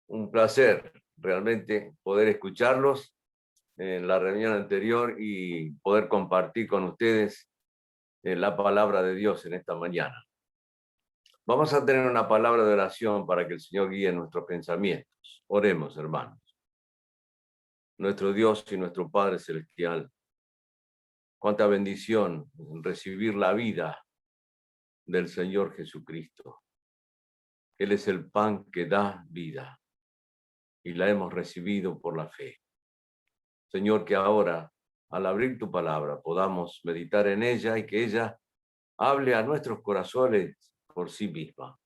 un placer realmente poder escucharlos en la reunión anterior y poder compartir con ustedes la palabra de Dios en esta mañana. Vamos a tener una palabra de oración para que el Señor guíe nuestros pensamientos. Oremos, hermanos. Nuestro Dios y nuestro Padre Celestial, cuánta bendición recibir la vida del Señor Jesucristo. Él es el pan que da vida y la hemos recibido por la fe. Señor, que ahora, al abrir tu palabra, podamos meditar en ella y que ella hable a nuestros corazones por sí misma.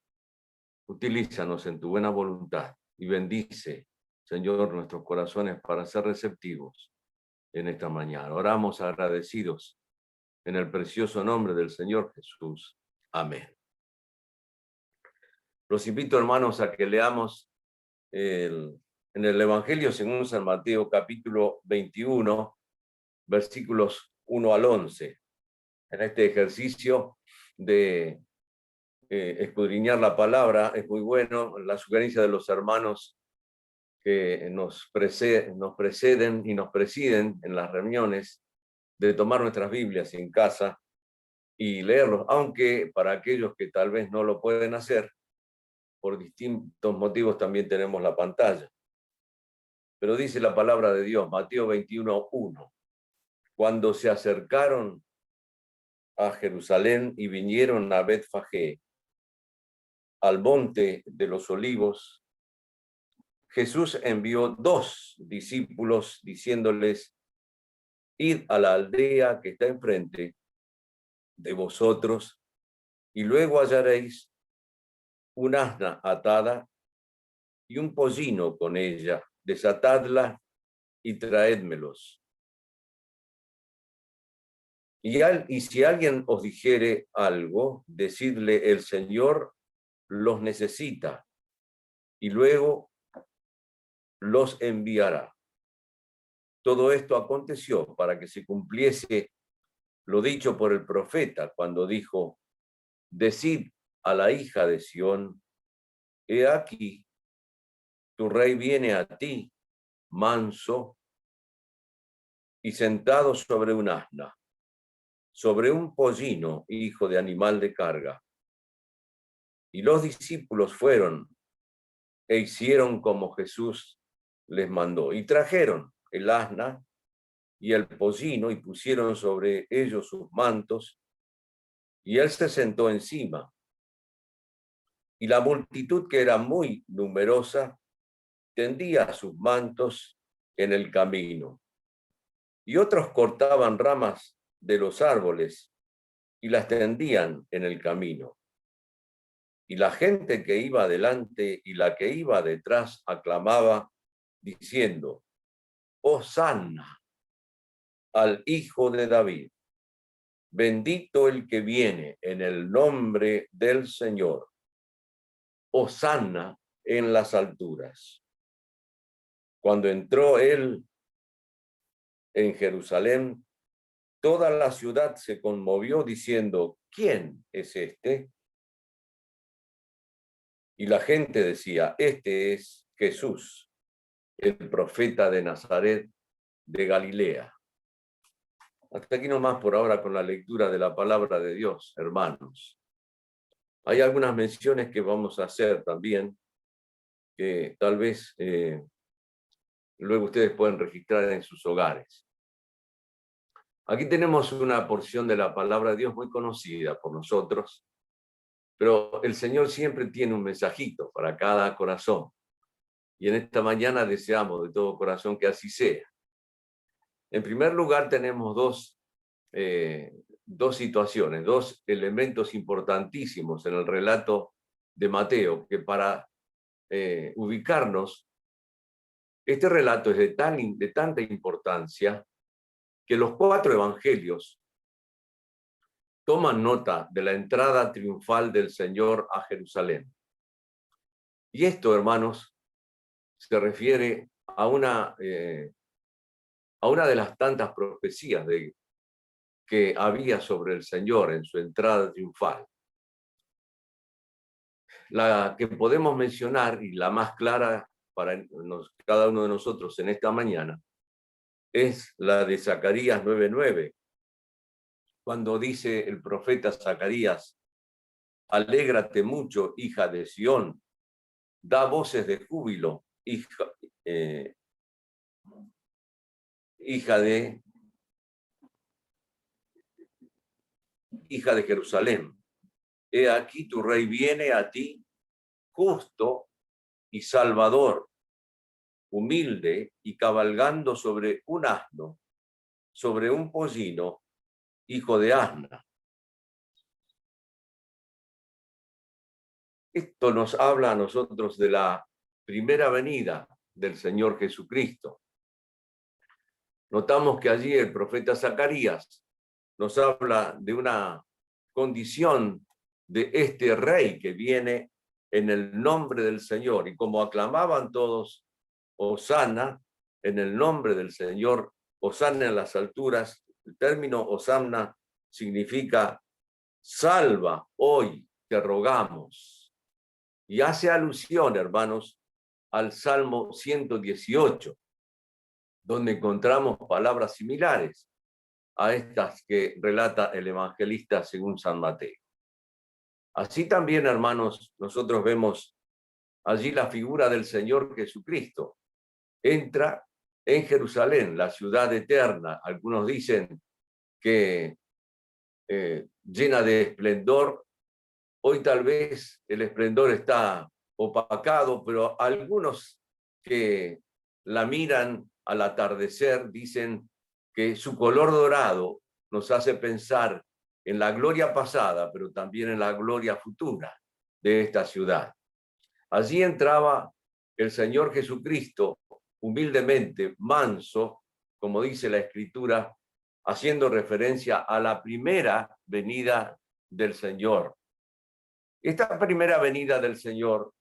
Utilízanos en tu buena voluntad y bendice, Señor, nuestros corazones para ser receptivos en esta mañana. Oramos agradecidos en el precioso nombre del Señor Jesús. Amén. Los invito, hermanos, a que leamos en el Evangelio según San Mateo, capítulo 21, versículos 1 al 11. En este ejercicio de escudriñar la palabra es muy bueno. La sugerencia de los hermanos que nos preceden y nos presiden en las reuniones de tomar nuestras Biblias en casa y leerlos, aunque para aquellos que tal vez no lo pueden hacer, por distintos motivos también tenemos la pantalla. Pero dice la palabra de Dios, Mateo 21:1, cuando se acercaron a Jerusalén y vinieron a Betfagé, al monte de los olivos, Jesús envió 2 discípulos diciéndoles, id a la aldea que está enfrente de vosotros y luego hallaréis un asna atada y un pollino con ella, desatadla y traédmelos. Y si alguien os dijere algo, decidle, el Señor los necesita y luego los enviará. Todo esto aconteció para que se cumpliese lo dicho por el profeta cuando dijo, decid a la hija de Sión, he aquí, tu rey viene a ti, manso y sentado sobre un asna, sobre un pollino, hijo de animal de carga. Y los discípulos fueron e hicieron como Jesús les mandó, y trajeron el asna y el pollino y pusieron sobre ellos sus mantos, y él se sentó encima. Y la multitud, que era muy numerosa, tendía sus mantos en el camino. Y otros cortaban ramas de los árboles y las tendían en el camino. Y la gente que iba adelante y la que iba detrás aclamaba, diciendo, Hosanna al Hijo de David. Bendito el que viene en el nombre del Señor. Hosanna en las alturas. Cuando entró él en Jerusalén, toda la ciudad se conmovió diciendo, ¿quién es este? Y la gente decía, este es Jesús, el profeta de Nazaret de Galilea. Hasta aquí nomás por ahora con la lectura de la palabra de Dios, hermanos. Hay algunas menciones que vamos a hacer también, que tal vez luego ustedes pueden registrar en sus hogares. Aquí tenemos una porción de la palabra de Dios muy conocida por nosotros, pero el Señor siempre tiene un mensajito para cada corazón. Y en esta mañana deseamos de todo corazón que así sea. En primer lugar, tenemos dos situaciones, 2 elementos importantísimos en el relato de Mateo, que para ubicarnos, este relato es de tanta importancia que los 4 evangelios toman nota de la entrada triunfal del Señor a Jerusalén. Y esto, hermanos, se refiere a una de las tantas profecías que había sobre el Señor en su entrada triunfal. La que podemos mencionar, y la más clara para cada uno de nosotros en esta mañana es la de Zacarías 9:9, cuando dice el profeta Zacarías: alégrate mucho, hija de Sión, da voces de júbilo, hija de Jerusalén. He aquí tu rey viene a ti, justo y salvador, humilde y cabalgando sobre un asno, sobre un pollino, hijo de asna. Esto nos habla a nosotros de la primera venida del Señor Jesucristo. Notamos que allí el profeta Zacarías nos habla de una condición de este rey que viene en el nombre del Señor. Y como aclamaban todos, Hosana, en el nombre del Señor, Hosana en las alturas, el término Hosanna significa salva, hoy te rogamos. Y hace alusión, hermanos, al Salmo 118, donde encontramos palabras similares a estas que relata el evangelista según San Mateo. Así también, hermanos, nosotros vemos allí la figura del Señor Jesucristo. Entra en Jerusalén, la ciudad eterna. Algunos dicen que llena de esplendor. Hoy tal vez el esplendor está opacado, pero algunos que la miran al atardecer dicen que su color dorado nos hace pensar en la gloria pasada, pero también en la gloria futura de esta ciudad. Allí entraba el Señor Jesucristo humildemente, manso, como dice la Escritura, haciendo referencia a la primera venida del Señor. Esta primera venida del Señor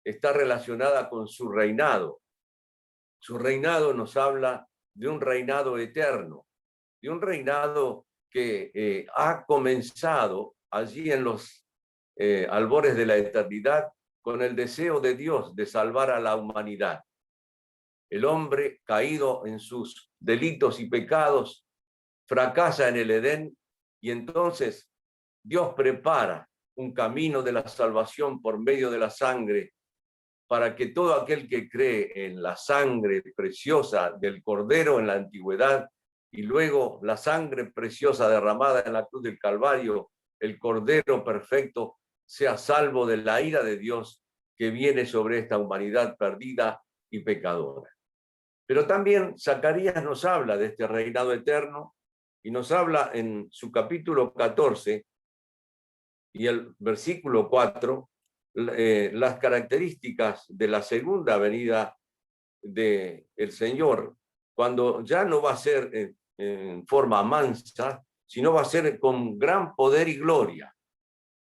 está relacionada con su reinado. Su reinado nos habla de un reinado eterno, de un reinado que ha comenzado allí en los albores de la eternidad con el deseo de Dios de salvar a la humanidad. El hombre caído en sus delitos y pecados fracasa en el Edén y entonces Dios prepara un camino de la salvación por medio de la sangre para que todo aquel que cree en la sangre preciosa del Cordero en la antigüedad y luego la sangre preciosa derramada en la cruz del Calvario, el Cordero perfecto, sea salvo de la ira de Dios que viene sobre esta humanidad perdida y pecadora. Pero también Zacarías nos habla de este reinado eterno y nos habla en su capítulo 14 y el versículo 4, las características de la segunda venida del Señor, cuando ya no va a ser en forma mansa, sino va a ser con gran poder y gloria.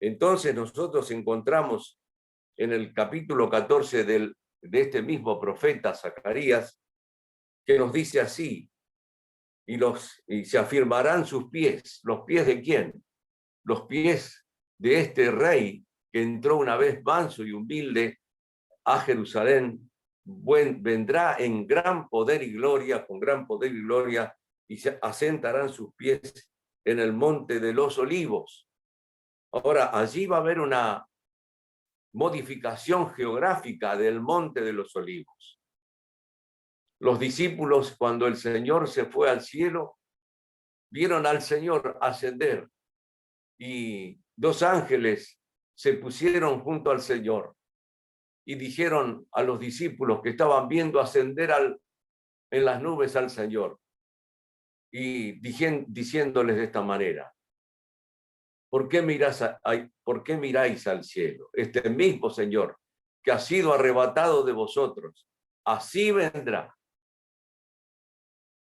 Entonces nosotros encontramos en el capítulo 14 de este mismo profeta Zacarías, que nos dice así: y se afirmarán sus pies. ¿Los pies de quién? Los pies de este rey que entró una vez manso y humilde a Jerusalén. Vendrá en gran poder y gloria, con gran poder y gloria, y se asentarán sus pies en el monte de los olivos. Ahora, allí va a haber una modificación geográfica del monte de los olivos. Los discípulos, cuando el Señor se fue al cielo, vieron al Señor ascender y dos ángeles se pusieron junto al Señor y dijeron a los discípulos que estaban viendo ascender en las nubes al Señor y diciéndoles de esta manera: ¿por qué miráis al cielo? Este mismo Señor que ha sido arrebatado de vosotros, así vendrá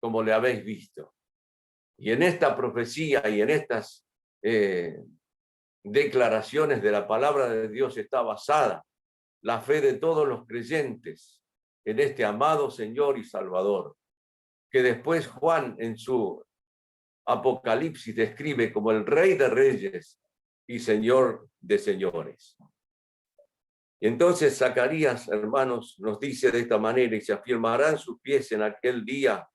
como le habéis visto. Y en esta profecía y en estas declaraciones de la palabra de Dios está basada la fe de todos los creyentes en este amado Señor y Salvador, que después Juan en su Apocalipsis describe como el Rey de Reyes y Señor de Señores. Y entonces Zacarías, hermanos, nos dice de esta manera: y se afirmarán sus pies en aquel día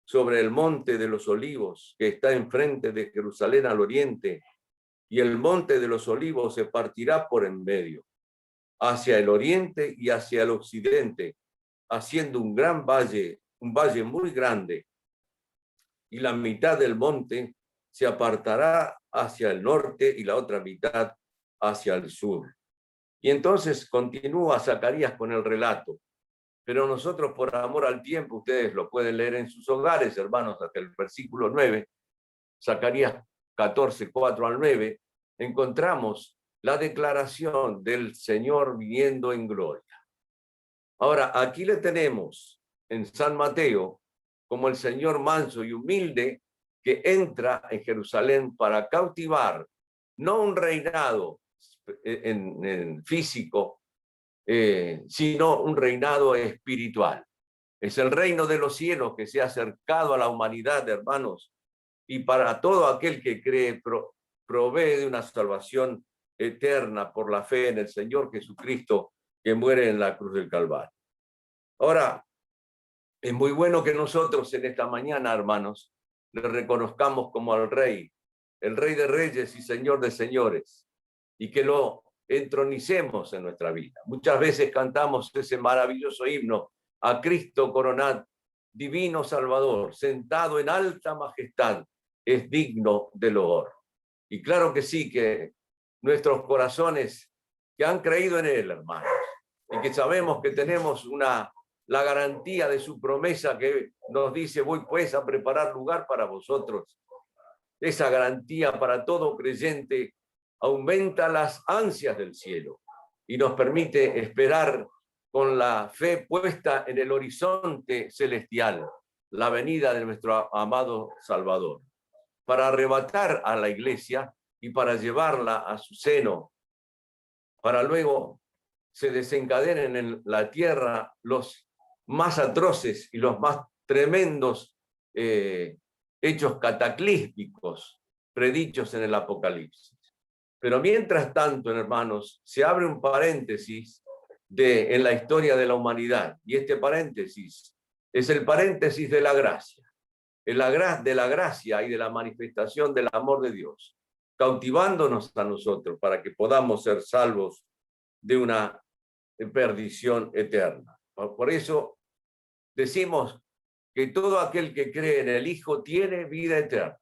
sobre el monte de los olivos, que está enfrente de Jerusalén al oriente, y el monte de los olivos se partirá por en medio, hacia el oriente y hacia el occidente, haciendo un valle muy grande, y la mitad del monte se apartará hacia el norte y la otra mitad hacia el sur. Y entonces continúa Zacarías con el relato, pero nosotros, por amor al tiempo, ustedes lo pueden leer en sus hogares, hermanos, hasta el versículo 9, Zacarías 14, 4 al 9, encontramos la declaración del Señor viniendo en gloria. Ahora, aquí le tenemos en San Mateo como el Señor manso y humilde que entra en Jerusalén para cautivar, no un reinado en físico, sino un reinado espiritual. Es el reino de los cielos que se ha acercado a la humanidad, hermanos, y para todo aquel que cree provee de una salvación eterna por la fe en el Señor Jesucristo, que muere en la cruz del Calvario. Ahora, es muy bueno que nosotros en esta mañana, hermanos, le reconozcamos como al Rey, el Rey de Reyes y Señor de Señores, y que lo entronicemos en nuestra vida. Muchas veces cantamos ese maravilloso himno: a Cristo coronad, divino Salvador, sentado en alta majestad, es digno de loor. Y claro que sí, que nuestros corazones que han creído en Él, hermanos, y que sabemos que tenemos la garantía de su promesa que nos dice: voy pues a preparar lugar para vosotros. Esa garantía para todo creyente aumenta las ansias del cielo y nos permite esperar con la fe puesta en el horizonte celestial, la venida de nuestro amado Salvador, para arrebatar a la iglesia y para llevarla a su seno, para luego se desencadenen en la tierra los más atroces y los más tremendos hechos cataclísmicos predichos en el Apocalipsis. Pero mientras tanto, hermanos, se abre un paréntesis en la historia de la humanidad, y este paréntesis es el paréntesis de la gracia, de la gracia y de la manifestación del amor de Dios, cautivándonos a nosotros para que podamos ser salvos de una perdición eterna. Por eso decimos que todo aquel que cree en el Hijo tiene vida eterna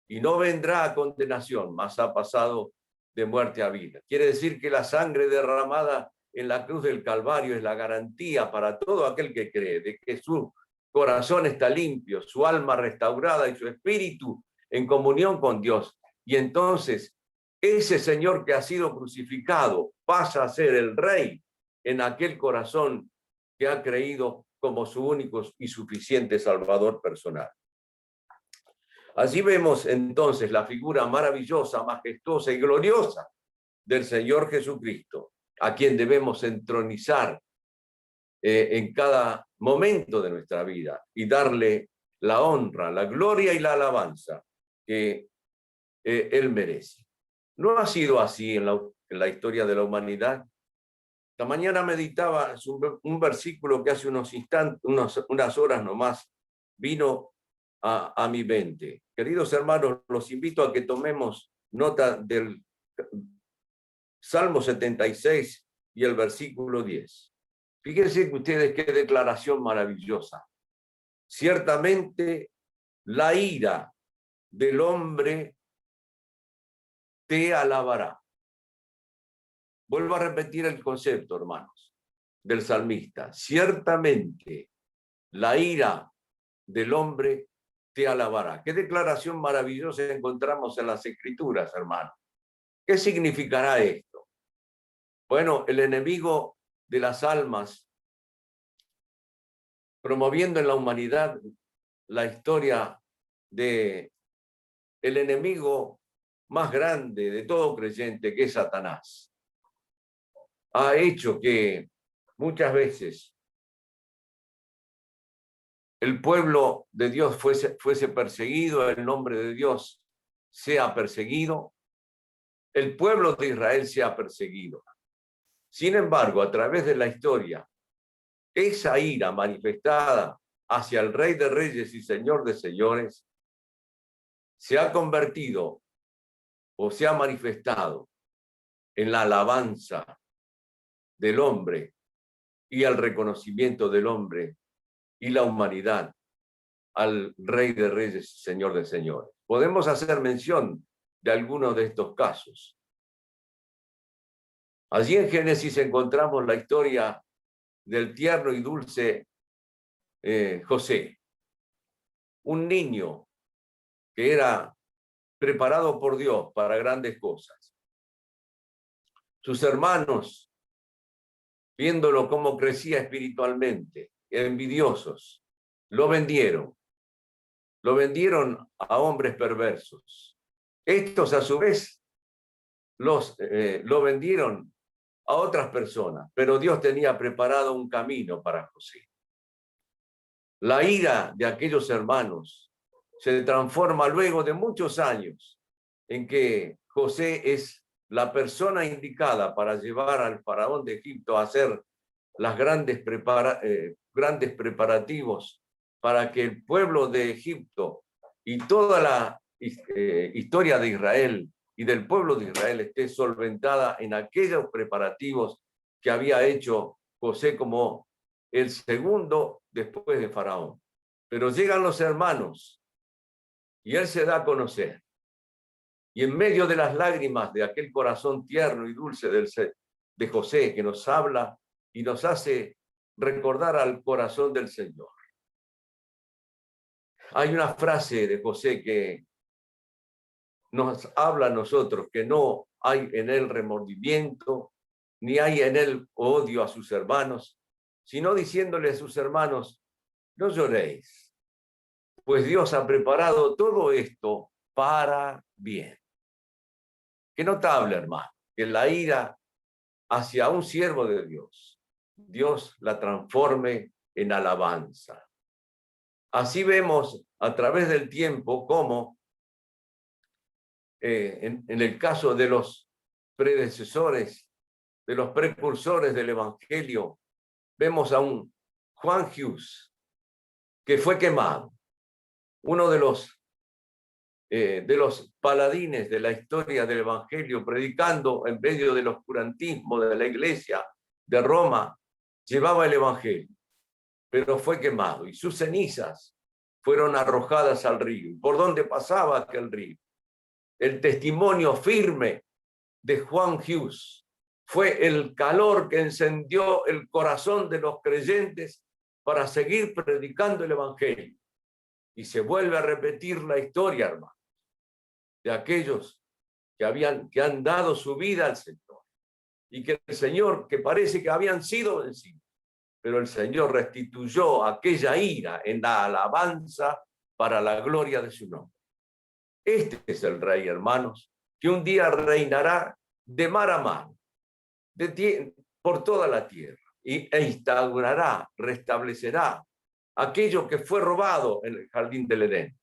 y no vendrá a condenación, mas ha pasado de muerte a vida. Quiere decir que la sangre derramada en la cruz del Calvario es la garantía para todo aquel que cree de que su corazón está limpio, su alma restaurada y su espíritu en comunión con Dios. Y entonces ese Señor que ha sido crucificado pasa a ser el Rey en aquel corazón que ha creído como su único y suficiente Salvador personal. Allí vemos entonces la figura maravillosa, majestuosa y gloriosa del Señor Jesucristo, a quien debemos entronizar en cada momento de nuestra vida y darle la honra, la gloria y la alabanza que Él merece. No ha sido así en la historia de la humanidad. Esta mañana meditaba un versículo que hace unos instantes, unas horas nomás, vino a mi mente. Queridos hermanos, los invito a que tomemos nota del Salmo 76 y el versículo 10. Fíjense ustedes qué declaración maravillosa. Ciertamente la ira del hombre te alabará. Vuelvo a repetir el concepto, hermanos, del salmista. Ciertamente la ira del hombre te alabará. Qué declaración maravillosa encontramos en las Escrituras, hermanos. ¿Qué significará esto? Bueno, el enemigo de las almas, promoviendo en la humanidad la historia de el enemigo más grande de todo creyente, que es Satanás, ha hecho que muchas veces el pueblo de Dios fuese perseguido, el nombre de Dios sea perseguido, el pueblo de Israel sea perseguido. Sin embargo, a través de la historia, esa ira manifestada hacia el Rey de Reyes y Señor de Señores se ha convertido o se ha manifestado en la alabanza del hombre y al reconocimiento del hombre y la humanidad al Rey de Reyes y Señor de Señores. Podemos hacer mención de algunos de estos casos. Allí en Génesis encontramos la historia del tierno y dulce José, un niño que era preparado por Dios para grandes cosas. Sus hermanos, viéndolo cómo crecía espiritualmente, envidiosos, lo vendieron a hombres perversos. Estos, a su vez, lo vendieron a otras personas, pero Dios tenía preparado un camino para José. La ira de aquellos hermanos se transforma luego de muchos años en que José es la persona indicada para llevar al faraón de Egipto a hacer las grandes preparativos para que el pueblo de Egipto y toda la historia de Israel y del pueblo de Israel esté solventada en aquellos preparativos que había hecho José como el segundo después de Faraón. Pero llegan los hermanos y él se da a conocer. Y en medio de las lágrimas de aquel corazón tierno y dulce de José, que nos habla y nos hace recordar al corazón del Señor. Hay una frase de José que nos habla a nosotros, que no hay en él remordimiento, ni hay en él odio a sus hermanos, sino diciéndole a sus hermanos, no lloréis, pues Dios ha preparado todo esto para bien. Qué notable, hermano, que la ira hacia un siervo de Dios, Dios la transforme en alabanza. Así vemos a través del tiempo cómo, en el caso de los predecesores, de los precursores del Evangelio, vemos a un Juan Hus, que fue quemado, uno de los paladines de la historia del Evangelio, predicando en medio del oscurantismo de la iglesia de Roma, llevaba el Evangelio, pero fue quemado y sus cenizas fueron arrojadas al río. ¿Por dónde pasaba aquel río? El testimonio firme de Juan Hus fue el calor que encendió el corazón de los creyentes para seguir predicando el Evangelio. Y se vuelve a repetir la historia, hermano, de aquellos que han dado su vida al Señor y que el Señor, que parece que habían sido vencidos, pero el Señor restituyó aquella ira en la alabanza para la gloria de su nombre. Este es el Rey, hermanos, que un día reinará de mar a mar, por toda la tierra, e instaurará, restablecerá aquello que fue robado en el jardín del Edén.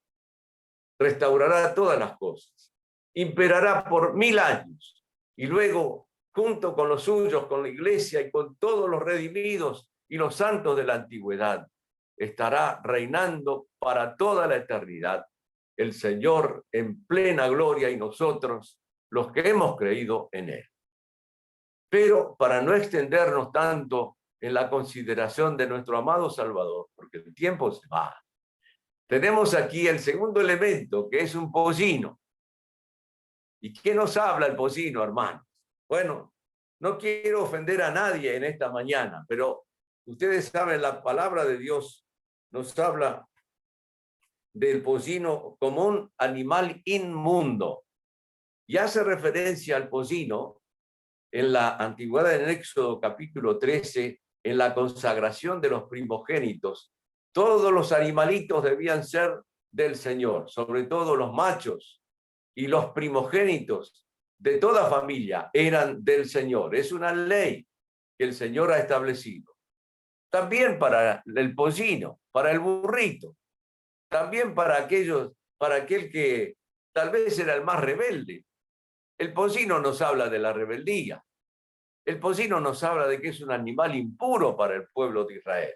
Restaurará todas las cosas, imperará por 1000 años, y luego, junto con los suyos, con la iglesia y con todos los redimidos y los santos de la antigüedad, estará reinando para toda la eternidad el Señor en plena gloria y nosotros los que hemos creído en Él. Pero para no extendernos tanto en la consideración de nuestro amado Salvador, porque el tiempo se va, tenemos aquí el segundo elemento, que es un pollino. ¿Y qué nos habla el pollino, hermanos? Bueno, no quiero ofender a nadie en esta mañana, pero ustedes saben, la palabra de Dios nos habla del pollino como un animal inmundo. Y hace referencia al pollino en la antigüedad, en Éxodo capítulo 13, en la consagración de los primogénitos. Todos los animalitos debían ser del Señor, sobre todo los machos, y los primogénitos de toda familia eran del Señor. Es una ley que el Señor ha establecido. También para el pollino, para el burrito, también para aquel que tal vez era el más rebelde. El pollino nos habla de la rebeldía. El pollino nos habla de que es un animal impuro para el pueblo de Israel.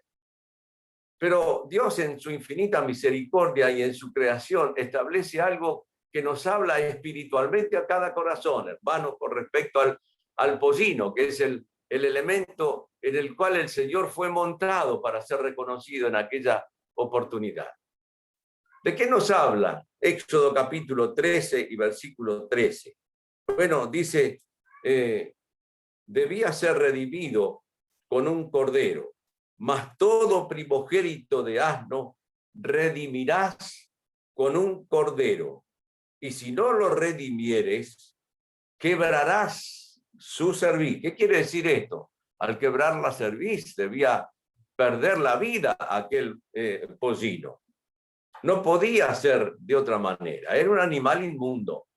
Pero Dios en su infinita misericordia y en su creación establece algo que nos habla espiritualmente a cada corazón, hermano, con respecto al pollino, que es el elemento en el cual el Señor fue montado para ser reconocido en aquella oportunidad. ¿De qué nos habla Éxodo capítulo 13 y versículo 13? Bueno, dice, debía ser redimido con un cordero, mas todo primogénito de asno redimirás con un cordero, y si no lo redimieres, quebrarás su cerviz. ¿Qué quiere decir esto? Al quebrar la cerviz debía perder la vida aquel pollino. No podía ser de otra manera, era un animal inmundo.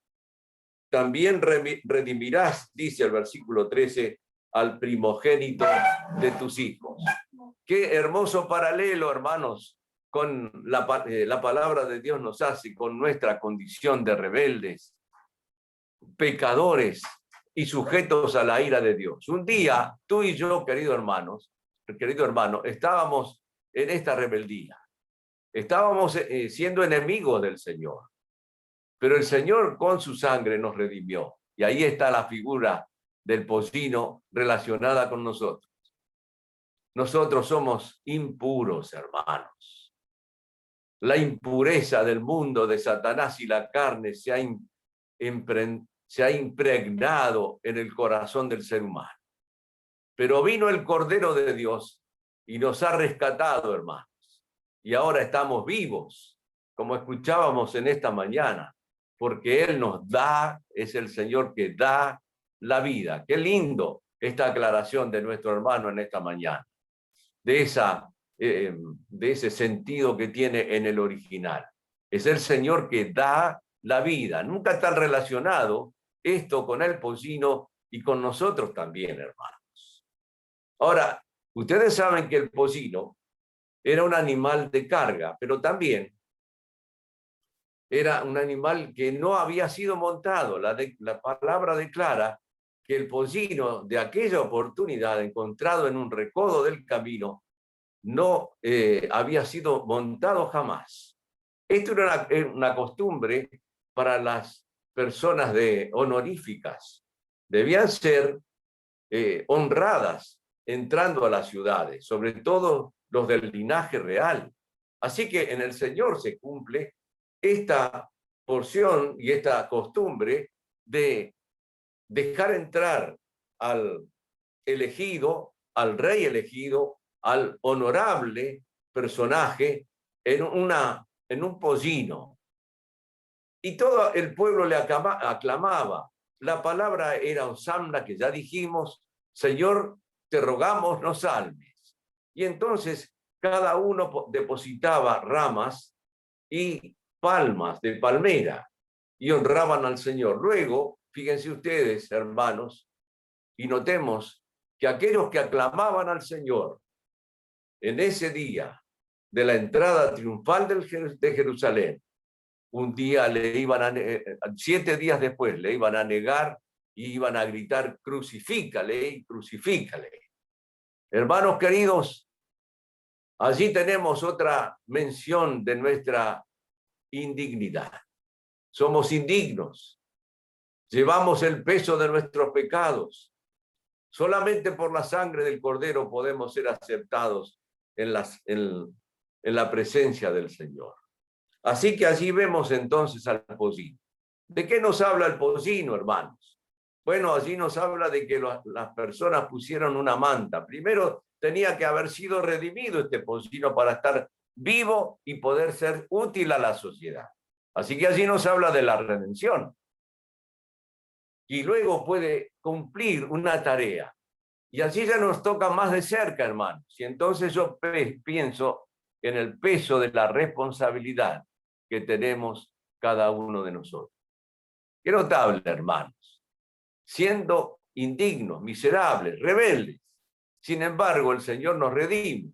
También redimirás, dice el versículo 13, al primogénito de tus hijos. Qué hermoso paralelo, hermanos, con la palabra de Dios nos hace con nuestra condición de rebeldes, pecadores y sujetos a la ira de Dios. Un día, tú y yo, querido hermano, estábamos en esta rebeldía. Estábamos siendo enemigos del Señor. Pero el Señor con su sangre nos redimió. Y ahí está la figura del pollino relacionada con nosotros. Nosotros somos impuros, hermanos. La impureza del mundo de Satanás y la carne se ha impregnado en el corazón del ser humano. Pero vino el Cordero de Dios y nos ha rescatado, hermanos. Y ahora estamos vivos, como escuchábamos en esta mañana, porque Él nos da, es el Señor que da la vida. Qué lindo esta aclaración de nuestro hermano en esta mañana, de ese sentido que tiene en el original. Es el Señor que da la vida. Nunca está relacionado esto con el pollino y con nosotros también, hermanos. Ahora, ustedes saben que el pollino era un animal de carga, pero también era un animal que no había sido montado. La palabra declara que el pollino de aquella oportunidad, encontrado en un recodo del camino, no había sido montado jamás. Esto era una costumbre para las personas honoríficas. Debían ser honradas entrando a las ciudades, sobre todo los del linaje real. Así que en el Señor se cumple esta porción y esta costumbre de dejar entrar al elegido, al rey elegido, al honorable personaje en un pollino. Y todo el pueblo le aclamaba. La palabra era osamna, que ya dijimos, Señor, te rogamos, no salves. Y entonces cada uno depositaba ramas y palmas de palmera y honraban al Señor. Luego, fíjense ustedes, hermanos, y notemos que aquellos que aclamaban al Señor en ese día de la entrada triunfal de Jerusalén, un día 7 días después le iban a negar y iban a gritar, crucifícale, crucifícale. Hermanos queridos, allí tenemos otra mención de nuestra indignidad. Somos indignos, llevamos el peso de nuestros pecados. Solamente por la sangre del Cordero podemos ser aceptados en la presencia del Señor. Así que allí vemos entonces al pollino. ¿De qué nos habla el pollino, hermanos? Bueno, allí nos habla de que las personas pusieron una manta. Primero tenía que haber sido redimido este pollino para estar vivo y poder ser útil a la sociedad. Así que allí nos habla de la redención. Y luego puede cumplir una tarea. Y allí ya nos toca más de cerca, hermanos. Y entonces yo pienso en el peso de la responsabilidad que tenemos cada uno de nosotros. Qué notable, hermanos. Siendo indignos, miserables, rebeldes. Sin embargo, el Señor nos redime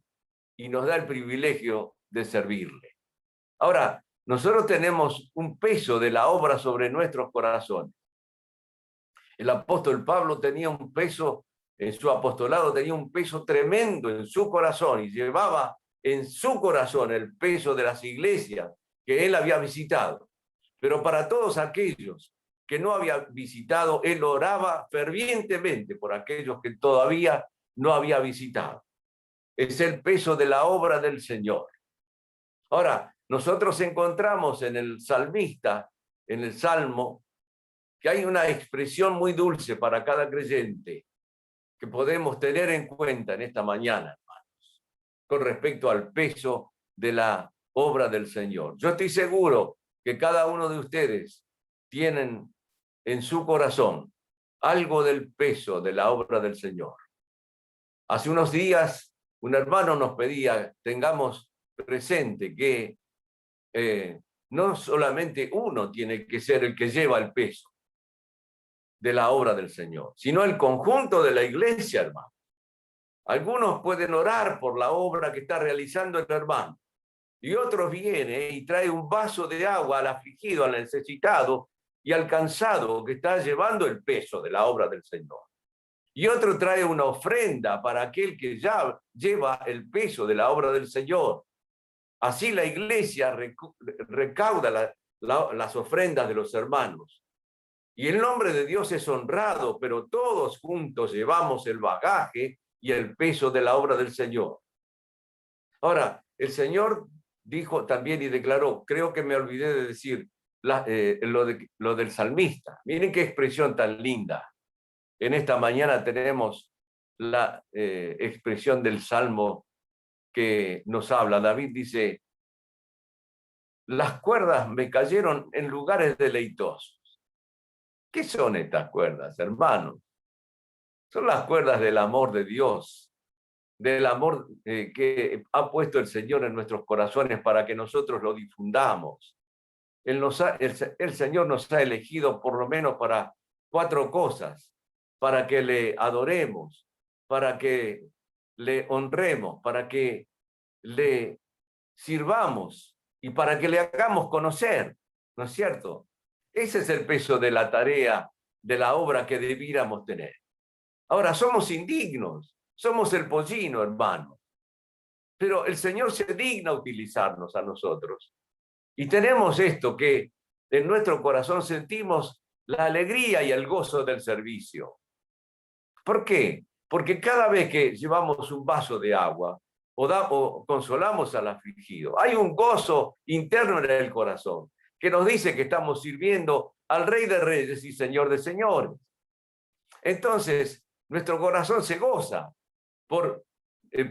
y nos da el privilegio de servirle. Ahora, nosotros tenemos un peso de la obra sobre nuestros corazones. El apóstol Pablo tenía un peso en su apostolado tenía un peso tremendo en su corazón y llevaba en su corazón el peso de las iglesias que él había visitado. Pero para todos aquellos que no había visitado, él oraba fervientemente por aquellos que todavía no había visitado. Es el peso de la obra del Señor. Ahora, nosotros encontramos en el salmista, en el Salmo, que hay una expresión muy dulce para cada creyente que podemos tener en cuenta en esta mañana, hermanos, con respecto al peso de la obra del Señor. Yo estoy seguro que cada uno de ustedes tienen en su corazón algo del peso de la obra del Señor. Hace unos días un hermano nos pedía, tengamos presente que no solamente uno tiene que ser el que lleva el peso de la obra del Señor, sino el conjunto de la iglesia, hermano. Algunos pueden orar por la obra que está realizando el hermano, y otros vienen y traen un vaso de agua al afligido, al necesitado y al cansado que está llevando el peso de la obra del Señor. Y otro trae una ofrenda para aquel que ya lleva el peso de la obra del Señor. Así la iglesia recauda las ofrendas de los hermanos. Y el nombre de Dios es honrado, pero todos juntos llevamos el bagaje y el peso de la obra del Señor. Ahora, el Señor dijo también y declaró, creo que me olvidé de decir lo del salmista. Miren qué expresión tan linda. En esta mañana tenemos la expresión del Salmo que nos habla. David dice, las cuerdas me cayeron en lugares deleitosos. ¿Qué son estas cuerdas, hermanos? Son las cuerdas del amor de Dios, del amor que ha puesto el Señor en nuestros corazones para que nosotros lo difundamos. El Señor nos ha elegido por lo menos para 4 cosas, para que le adoremos, para que le honremos, para que le sirvamos y para que le hagamos conocer, ¿no es cierto? Ese es el peso de la tarea, de la obra que debiéramos tener. Ahora, somos indignos, somos el pollino, hermano, pero el Señor se digna utilizarnos a nosotros. Y tenemos esto que en nuestro corazón sentimos la alegría y el gozo del servicio. ¿Por qué? Porque cada vez que llevamos un vaso de agua o consolamos al afligido, hay un gozo interno en el corazón que nos dice que estamos sirviendo al Rey de Reyes y Señor de Señores. Entonces, nuestro corazón se goza por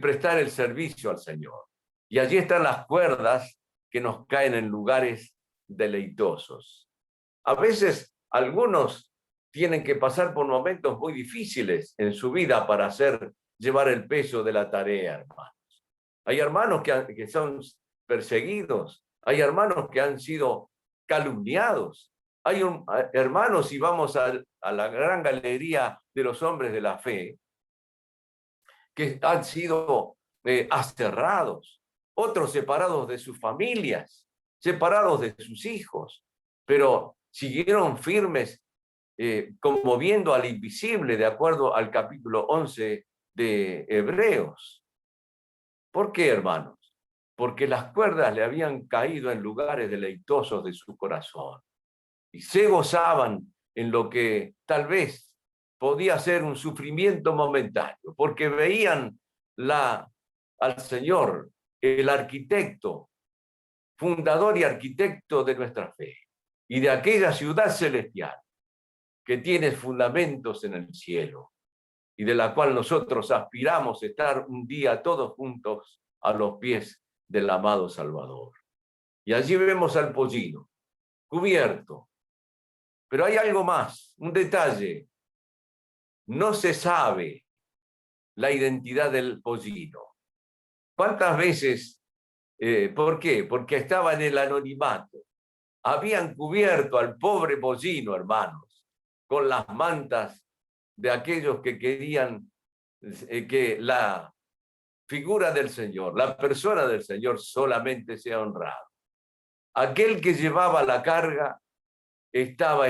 prestar el servicio al Señor. Y allí están las cuerdas que nos caen en lugares deleitosos. A veces algunos tienen que pasar por momentos muy difíciles en su vida para llevar el peso de la tarea, hermanos. Hay hermanos que son perseguidos, hay hermanos que han sido calumniados, hay hermanos, y vamos a la gran galería de los hombres de la fe, que han sido aserrados, otros separados de sus familias, separados de sus hijos, pero siguieron firmes, como viendo al invisible, de acuerdo al capítulo 11 de Hebreos. ¿Por qué, hermanos? Porque las cuerdas le habían caído en lugares deleitosos de su corazón y se gozaban en lo que tal vez podía ser un sufrimiento momentáneo, porque veían al Señor, el arquitecto, fundador y arquitecto de nuestra fe y de aquella ciudad celestial que tiene fundamentos en el cielo y de la cual nosotros aspiramos a estar un día todos juntos a los pies del amado Salvador. Y allí vemos al pollino, cubierto. Pero hay algo más, un detalle. No se sabe la identidad del pollino. ¿Cuántas veces? ¿Por qué? Porque estaba en el anonimato. Habían cubierto al pobre pollino, hermanos, con las mantas de aquellos que querían que la figura del Señor, la persona del Señor solamente sea honrada. Aquel que llevaba la carga estaba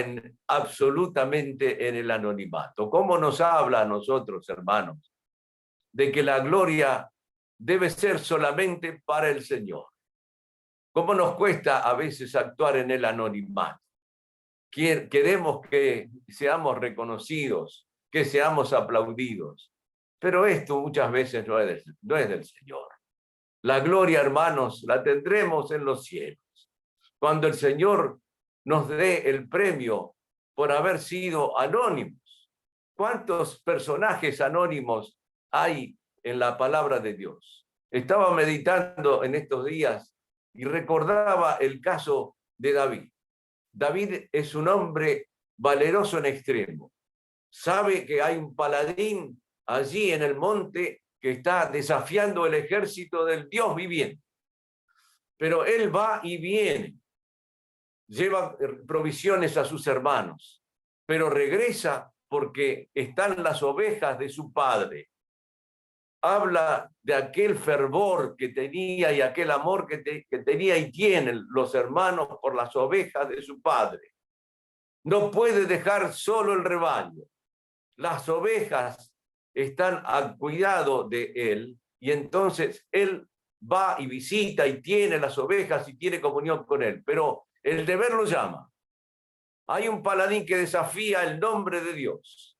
absolutamente en el anonimato. ¿Cómo nos habla a nosotros, hermanos, de que la gloria debe ser solamente para el Señor? ¿Cómo nos cuesta a veces actuar en el anonimato? Queremos que seamos reconocidos, que seamos aplaudidos, pero esto muchas veces no es del Señor. La gloria, hermanos, la tendremos en los cielos, cuando el Señor nos dé el premio por haber sido anónimos. ¿Cuántos personajes anónimos hay en la palabra de Dios? Estaba meditando en estos días y recordaba el caso de David. David es un hombre valeroso en extremo. Sabe que hay un paladín allí en el monte que está desafiando el ejército del Dios viviente. Pero él va y viene, lleva provisiones a sus hermanos, pero regresa porque están las ovejas de su padre. Habla de aquel fervor que tenía y aquel amor que tenía y tienen los hermanos por las ovejas de su padre. No puede dejar solo el rebaño. Las ovejas están al cuidado de él y entonces él va y visita y tiene las ovejas y tiene comunión con él, pero el deber lo llama. Hay un paladín que desafía el nombre de Dios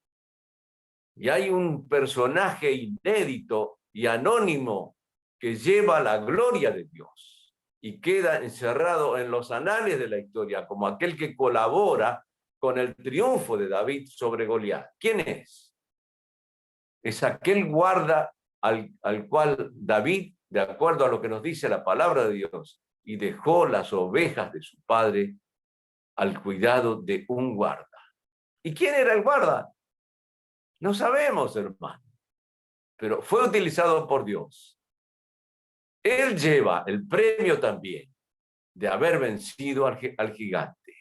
y hay un personaje inédito y anónimo que lleva la gloria de Dios y queda encerrado en los anales de la historia como aquel que colabora con el triunfo de David sobre Goliat. ¿Quién es? Es aquel guarda al cual David, de acuerdo a lo que nos dice la palabra de Dios, y dejó las ovejas de su padre al cuidado de un guarda. ¿Y quién era el guarda? No sabemos, hermano, pero fue utilizado por Dios. Él lleva el premio también de haber vencido al gigante.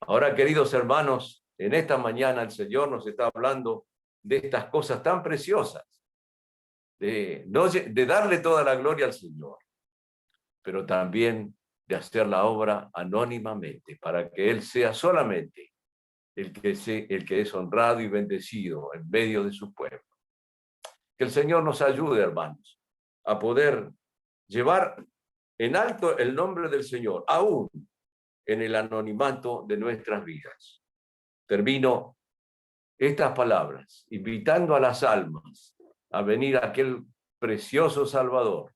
Ahora, queridos hermanos, en esta mañana el Señor nos está hablando de estas cosas tan preciosas, de darle toda la gloria al Señor, pero también de hacer la obra anónimamente, para que Él sea solamente el que es honrado y bendecido en medio de su pueblo. Que el Señor nos ayude, hermanos, a poder llevar en alto el nombre del Señor, aún en el anonimato de nuestras vidas. Termino estas palabras, invitando a las almas a venir a aquel precioso Salvador,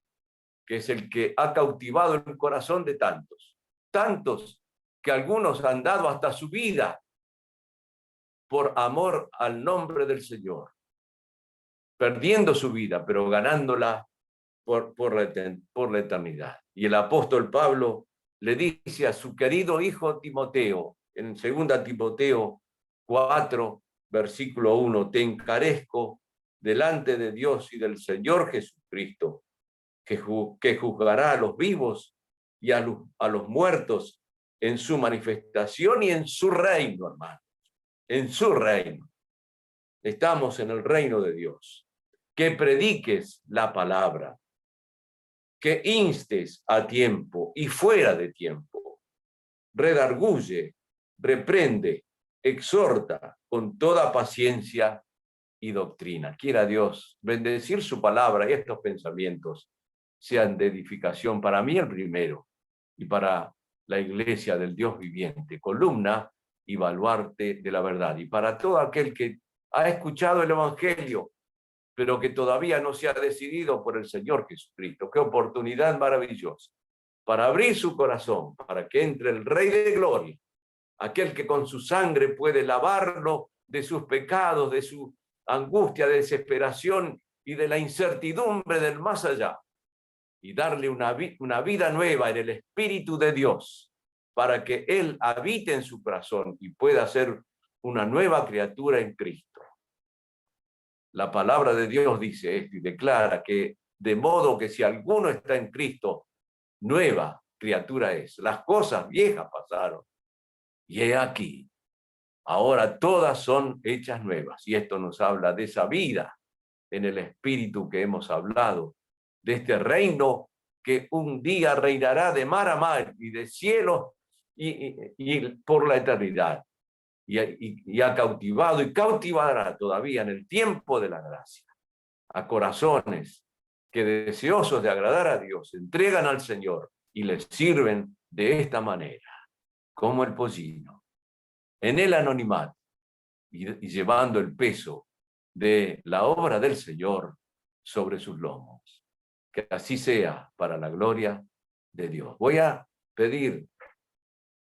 que es el que ha cautivado el corazón de tantos que algunos han dado hasta su vida por amor al nombre del Señor, perdiendo su vida, pero ganándola por la eternidad. Y el apóstol Pablo le dice a su querido hijo Timoteo, en 2 Timoteo 4, versículo 1, te encarezco delante de Dios y del Señor Jesucristo, que juzgará a los vivos y a los muertos en su manifestación y en su reino, hermano, en su reino. Estamos en el reino de Dios. Que prediques la palabra, que instes a tiempo y fuera de tiempo, redarguye, reprende, exhorta con toda paciencia y doctrina. Quiera Dios bendecir su palabra y estos pensamientos sean de edificación para mí el primero y para la iglesia del Dios viviente, columna y baluarte de la verdad. Y para todo aquel que ha escuchado el Evangelio, pero que todavía no se ha decidido por el Señor Jesucristo. Qué oportunidad maravillosa para abrir su corazón, para que entre el Rey de Gloria, aquel que con su sangre puede lavarlo de sus pecados, de su angustia, de desesperación y de la incertidumbre del más allá, y darle una vida nueva en el Espíritu de Dios, para que Él habite en su corazón y pueda ser una nueva criatura en Cristo. La palabra de Dios dice esto y declara que de modo que si alguno está en Cristo, nueva criatura es. Las cosas viejas pasaron y he aquí, ahora todas son hechas nuevas. Y esto nos habla de esa vida en el Espíritu que hemos hablado, de este reino que un día reinará de mar a mar y de cielo y por la eternidad. Y ha cautivado y cautivará todavía en el tiempo de la gracia a corazones que, deseosos de agradar a Dios, se entregan al Señor y le sirven de esta manera, como el pollino, en el anonimato y llevando el peso de la obra del Señor sobre sus lomos. Que así sea para la gloria de Dios. Voy a pedir